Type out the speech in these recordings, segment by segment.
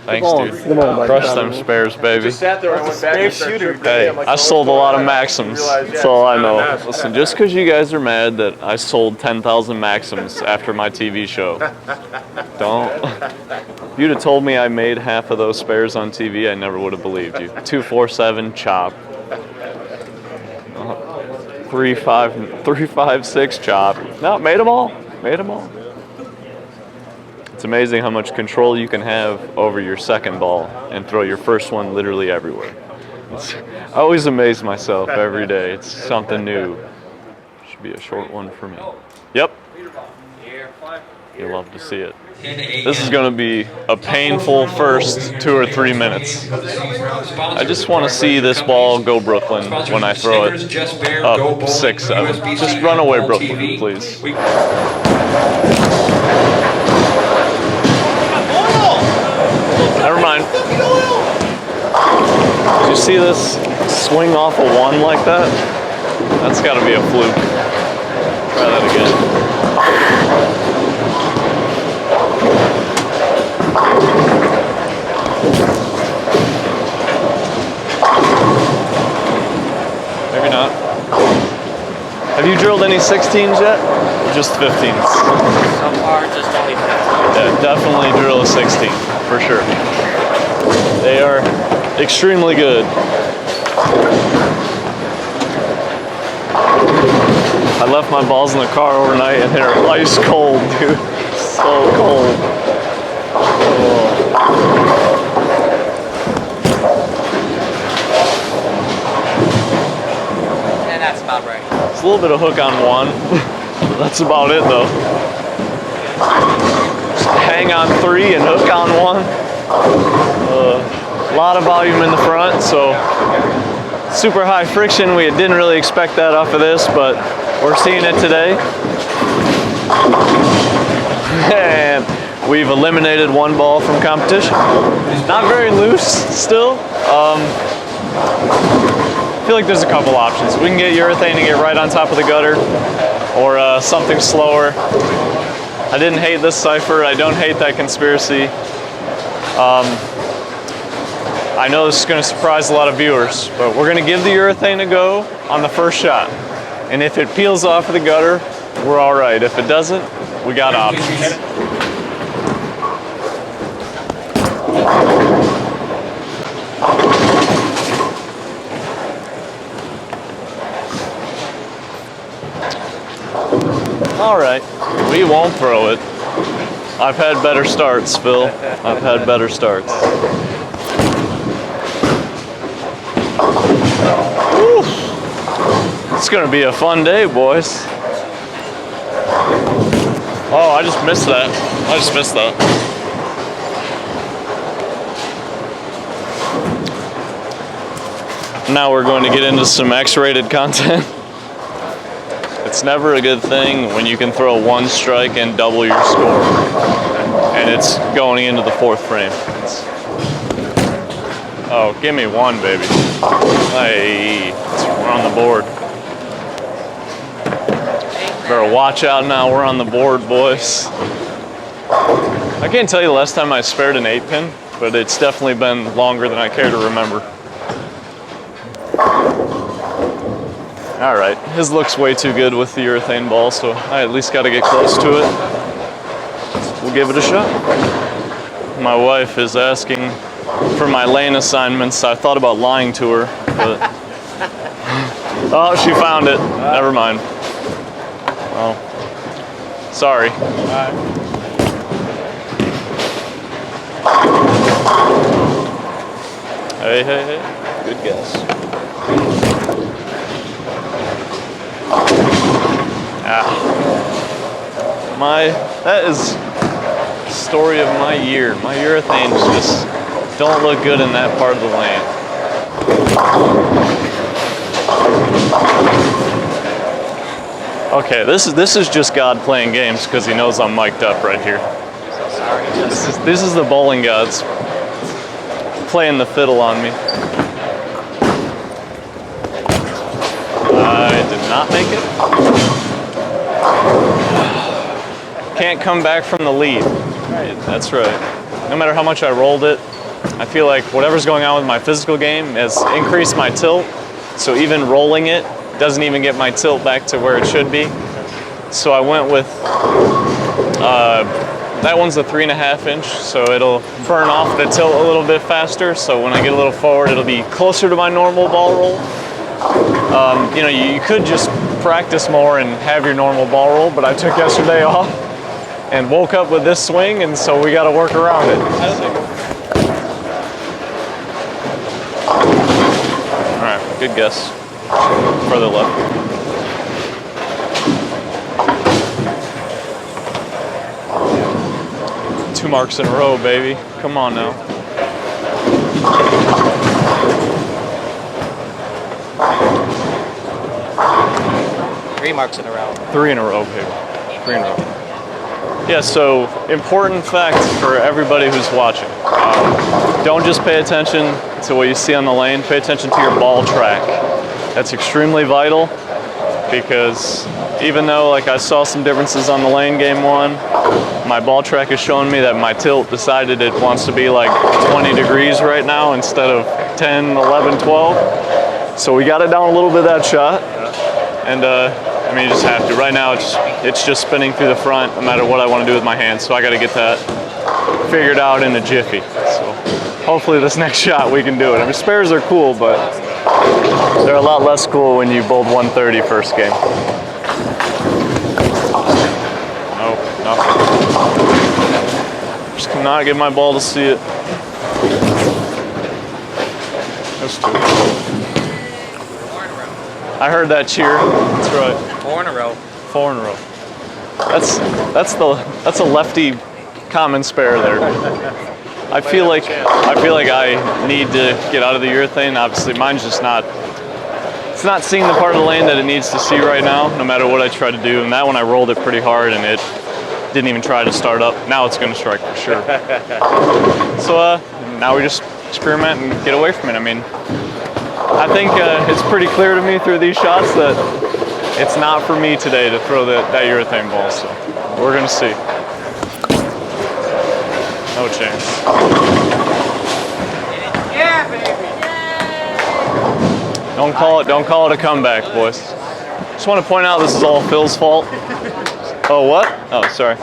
Thanks, dude. Crush them spares, baby. Hey, I sold a lot of Maxims. That's all I know. Listen, just because you guys are mad that I sold 10,000 Maxims after my TV show, don't. If you'd have told me I made half of those spares on TV, I never would have believed you. 247 chop. 356 chop. No, made them all. Made them all. It's amazing how much control you can have over your second ball and throw your first one literally everywhere. I always amaze myself every day. It's something new. Should be a short one for me. Yep. You'll love to see it. This is going to be a painful first 2 or 3 minutes. I just want to see this ball go Brooklyn when I throw it up 6-7. Just run away, Brooklyn, please. Never mind. Did you see this swing off a 1 like that? That's got to be a fluke. Try that again. Maybe not. Have you drilled any 16s yet? Or just 15s? So far, just only 15. Yeah, definitely drill a 16, for sure. They are extremely good. I left my balls in the car overnight and they're ice cold, dude. So cold. Oh. And that's about right. It's a little bit of hook on 1. That's about it though. Just hang on 3 and hook on 1. A lot of volume in the front, so super high friction. We didn't really expect that off of this, but we're seeing it today. And we've eliminated 1 ball from competition. Not very loose still. I feel like there's a couple options. We can get urethane to get right on top of the gutter, or something slower. I didn't hate this cipher. I don't hate that conspiracy. I know this is going to surprise a lot of viewers, but we're going to give the urethane a go on the first shot. And if it peels off of the gutter, we're all right. If it doesn't, we got options. All right, we won't throw it. I've had better starts, Phil. I've had better starts. Woo. It's gonna be a fun day, boys. Oh, I just missed that. I just missed that. Now we're going to get into some X-rated content. It's never a good thing when you can throw 1 strike and double your score. And it's going into the 4th frame. Oh, give me 1, baby. Hey, we're on the board. Better watch out now, we're on the board, boys. I can't tell you the last time I spared an 8-pin, but it's definitely been longer than I care to remember. All right, his looks way too good with the urethane ball, so I at least got to get close to it. We'll give it a shot. My wife is asking for my lane assignments. I thought about lying to her, but oh, she found it. Never mind. Oh, sorry. Hey, hey, hey. Good guess. That is the story of my year. My urethanes just don't look good in that part of the lane. Okay, this is just God playing games because he knows I'm mic'd up right here. This is the bowling gods playing the fiddle on me. I did not make it. Can't come back from the lead. Right, that's right. no matter how much I rolled it, I feel like whatever's going on with my physical game has increased my tilt. So even rolling it doesn't even get my tilt back to where it should be. So I went with, that one's a 3.5 inch, so it'll burn off the tilt a little bit faster. So when I get a little forward, it'll be closer to my normal ball roll. You know, you could just practice more and have your normal ball roll, but I took yesterday off and woke up with this swing, and so we got to work around it. All right, good guess. Further left. Two marks in a row, baby. Come on now. Three marks in a row. 3 in a row, baby. 3 in a row. Yeah, so important fact for everybody who's watching. Don't just pay attention to what you see on the lane, pay attention to your ball track. That's extremely vital because even though like I saw some differences on the lane game 1, my ball track is showing me that my tilt decided it wants to be like 20 degrees right now instead of 10, 11, 12. So we got it down a little bit that shot. And I mean, you just have to. Right now, it's just spinning through the front, no matter what I want to do with my hands. So I got to get that figured out in a jiffy. So hopefully this next shot we can do it. I mean, spares are cool, but they're a lot less cool when you bowled 130 first game. Nope, nothing. Just cannot get my ball to see it. That's 2. I heard that cheer. That's right. 4 in a row. 4 in a row. That's a lefty common spare there. I feel like I need to get out of the urethane. Obviously, mine's just not. It's not seeing the part of the lane that it needs to see right now, no matter what I try to do. And that one I rolled it pretty hard, and it didn't even try to start up. Now it's going to strike for sure. So now we just experiment and get away from it. I mean, I think it's pretty clear to me through these shots that it's not for me today to throw that urethane ball, so we're gonna see. No chance. Yeah, baby! Don't call it a comeback, boys. Just want to point out this is all Phil's fault. Oh, what? Oh, sorry.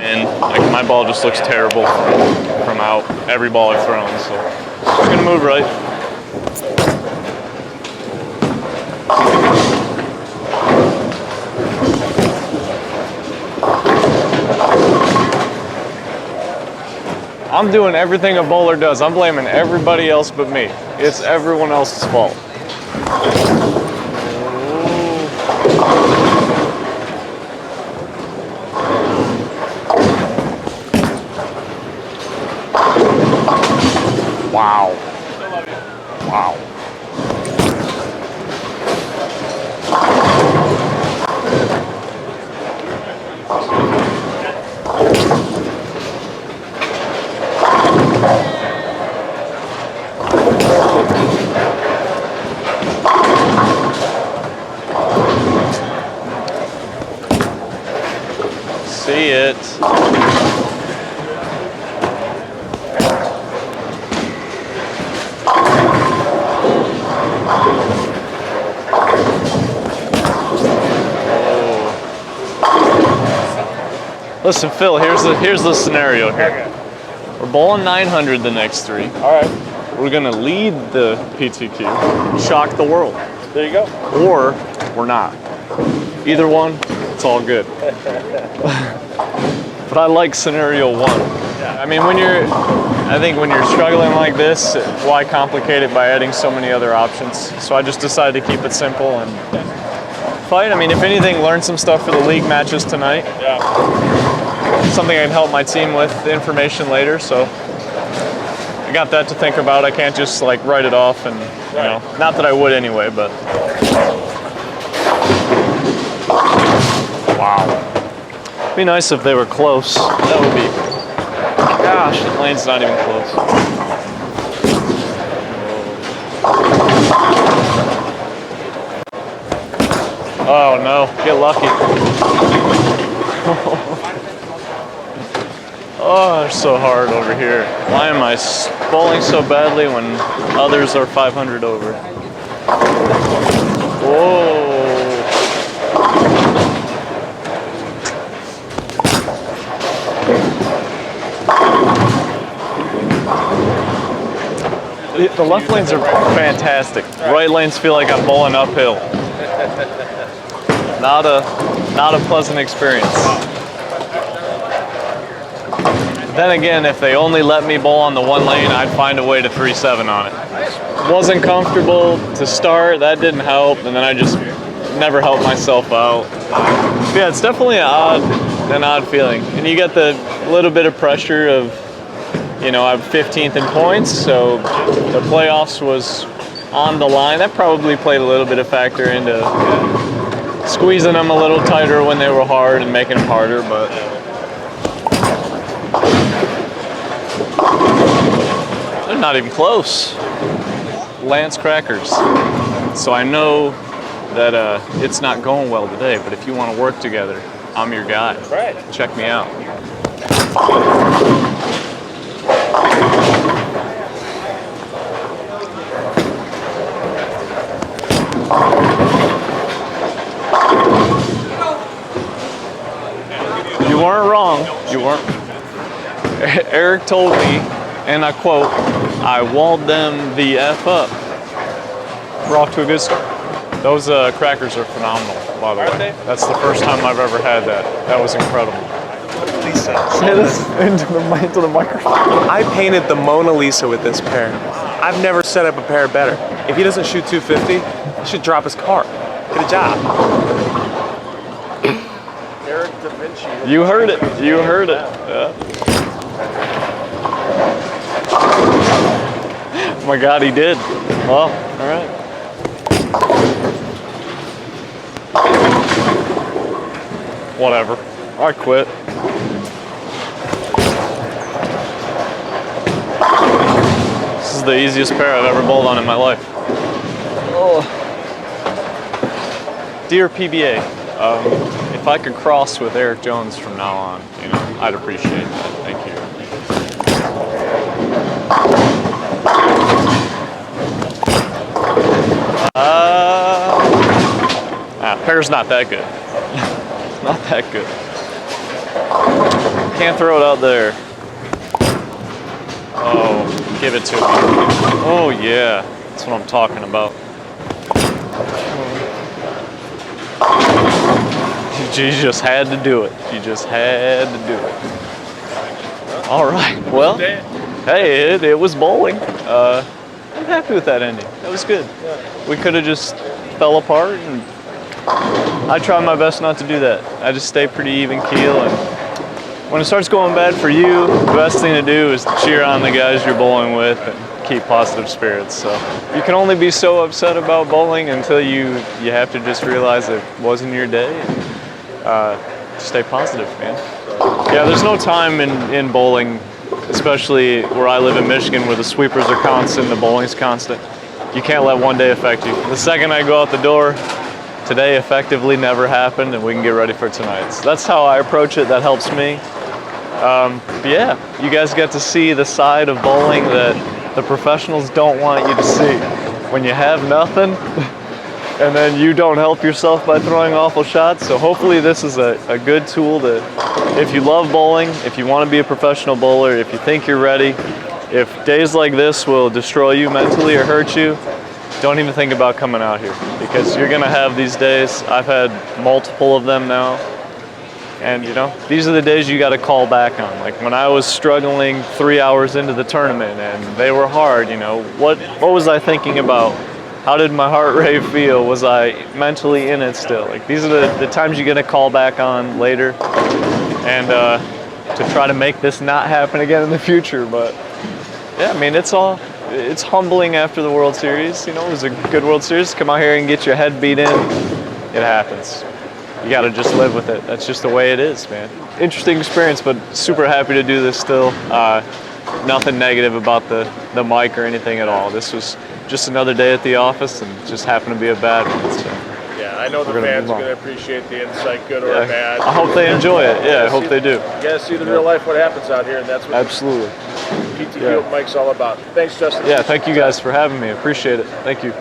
And like my ball just looks terrible from out every ball I've thrown, so just gonna move right. I'm doing everything a bowler does. I'm blaming everybody else but me. It's everyone else's fault. Wow. Wow. See it. Listen, Phil, here's the scenario here. We're bowling 900 the next 3. All right. We're gonna lead the PTQ, shock the world. There you go. Or we're not. Either one, it's all good. But I like scenario 1. I mean, I think when you're struggling like this, why complicate it by adding so many other options? So I just decided to keep it simple and fight. I mean, if anything, learn some stuff for the league matches tonight. Yeah. Something I can help my team with the information later, so I got that to think about. I can't just like write it off and, you know, not that I would anyway, but. Wow. It'd be nice if they were close. That would be, gosh, the lane's not even close. Oh no, get lucky. Oh, they're so hard over here. Why am I bowling so badly when others are 500 over? Whoa. The left lanes are fantastic. Right lanes feel like I'm bowling uphill. Not a pleasant experience. Then again, if they only let me bowl on the one lane, I'd find a way to 3-7 on it. Wasn't comfortable to start, that didn't help, and then I just never helped myself out. But yeah, it's definitely an odd feeling. And you get the little bit of pressure of, you know, I'm 15th in points, so the playoffs was on the line. That probably played a little bit of factor into squeezing them a little tighter when they were hard and making them harder, but they're not even close. Lance crackers. So I know that it's not going well today, but if you want to work together, I'm your guy. Right. Check me out. You weren't wrong. You weren't. Eric told me, and I quote, I walled them the F up. We're off to a good start. Those crackers are phenomenal, by the way. That's the first time I've ever had that. That was incredible. Lisa. Say this into the microphone. I painted the Mona Lisa with this pair. I've never set up a pair better. If he doesn't shoot 250, he should drop his car. Get a job. Eric Da Vinci. You heard it. You heard it. Yeah. Oh my God, he did. Well, all right. Whatever. I quit. This is the easiest pair I've ever bowled on in my life. Oh. Dear PBA, if I could cross with Eric Jones from now on, you know, I'd appreciate that. Thank you. Pair's not that good. Not that good. Can't throw it out there. Oh, give it to me. Oh yeah, that's what I'm talking about. You just had to do it. You just had to do it. All right. Well, hey, it was bowling. I'm happy with that ending. That was good. We could have just fell apart, and I try my best not to do that. I just stay pretty even keel, and when it starts going bad for you, the best thing to do is to cheer on the guys you're bowling with and keep positive spirits. So you can only be so upset about bowling until you have to just realize it wasn't your day. Stay positive, man. Yeah, there's no time in bowling, especially where I live in Michigan, where the sweepers are constant, the bowling's constant. You can't let one day affect you. The second I go out the door, today effectively never happened, and we can get ready for tonight. So that's how I approach it. That helps me. But yeah, you guys get to see the side of bowling that the professionals don't want you to see. When you have nothing, and then you don't help yourself by throwing awful shots. So hopefully this is a good tool to, if you love bowling, if you want to be a professional bowler, if you think you're ready, if days like this will destroy you mentally or hurt you, don't even think about coming out here, because you're gonna have these days. I've had multiple of them now. And you know, these are the days you gotta call back on. Like when I was struggling 3 hours into the tournament and they were hard, you know, what was I thinking about? How did my heart rate feel? Was I mentally in it still? Like these are the times you're gonna call back on later, and to try to make this not happen again in the future. But yeah, I mean, it's humbling after the World Series. You know, it was a good World Series. Come out here and get your head beat in. It happens. You got to just live with it. That's just the way it is, man. Interesting experience, but super happy to do this still. Nothing negative about the mic or anything at all. This was just another day at the office, and just happened to be a bad one. So. Yeah, I know the We're gonna fans move are on. going to appreciate the insight, good or Yeah. bad. I hope they enjoy it. Yeah, I hope they do. You got to see the real life what happens out here, and that's what Absolutely. PTQ Yeah. Open Mic's all about. Thanks, Justin. Yeah, thank you guys for having me. Appreciate it. Thank you.